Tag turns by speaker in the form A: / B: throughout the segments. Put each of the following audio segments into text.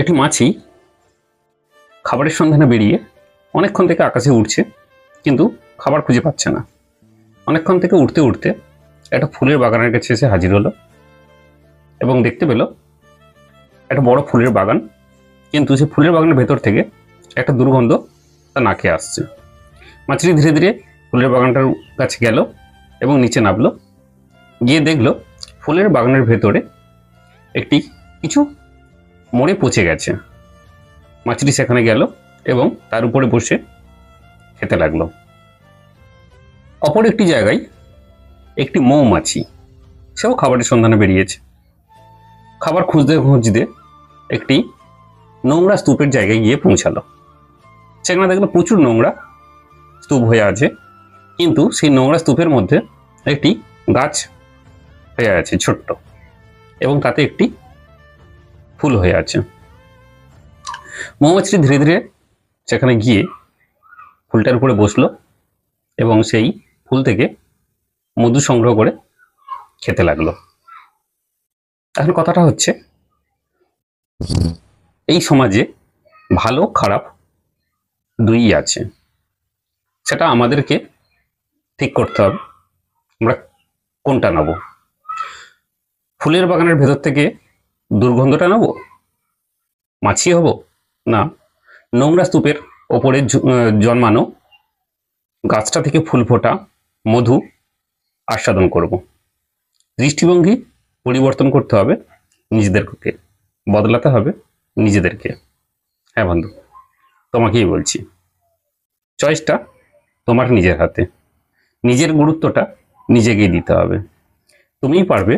A: একটি মাছি খাবারের সন্ধানে বেরিয়ে অনেকক্ষণ থেকে আকাশে উড়ছে, কিন্তু খাবার খুঁজে পাচ্ছে না। অনেকক্ষণ থেকে উঠতে উঠতে একটা ফুলের বাগানের কাছে এসে হাজির হলো এবং দেখতে পেল একটা বড় ফুলের বাগান, কিন্তু সে ফুলের বাগানের ভেতর থেকে একটা দুর্গন্ধ তার নাকে আসছে। মাছিটি ধীরে ধীরে ফুলের বাগানটার কাছে গেল এবং নিচে নামলো। গিয়ে দেখলো ফুলের বাগানের ভেতরে একটি কিছু মরে পচে গেছে। মাছিটি সেখানে গেল এবং তার উপরে বসে খেতে লাগলো। অপর একটি জায়গায় একটি মৌমাছি, সেও খাবারের সন্ধানে বেরিয়েছে। খাবার খুঁজতে খুঁজতে একটি নোংরা স্তূপের জায়গায় গিয়ে পৌঁছালো। সেখানে দেখলো প্রচুর নোংরা স্তূপ হয়ে আছে, কিন্তু সেই নোংরা স্তূপের মধ্যে একটি গাছ হয়ে আছে ছোট্ট, এবং তাতে একটি ফুল হয়ে আছে। মৌমাছিটি ধীরে ধীরে সেখানে গিয়ে ফুলটার উপরে বসলো এবং সেই ফুল থেকে মধু সংগ্রহ করে খেতে লাগলো। এখন কথাটা হচ্ছে, এই সমাজে ভালো খারাপ দুই আছে, সেটা আমাদেরকে ঠিক করতে হবে আমরা কোনটা নেব। ফুলের বাগানের ভেতর থেকে দুর্গন্ধটা নেব, মাছি হব, না নোংরা স্তূপের ওপরে জন্মানো গাছটা থেকে ফুল ফোটা মধু আস্বাদন করব। দৃষ্টিভঙ্গি পরিবর্তন করতে হবে, নিজেদেরকে বদলাতে হবে নিজেদেরকে। হ্যাঁ বন্ধু, তোমাকেই বলছি, চয়েসটা তোমার নিজের হাতে। নিজের গুরুত্বটা নিজেকেই দিতে হবে। তুমিই পারবে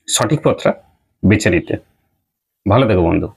A: সঠিক পথটা বেছে নিতে। ভালো থেকো বন্ধু।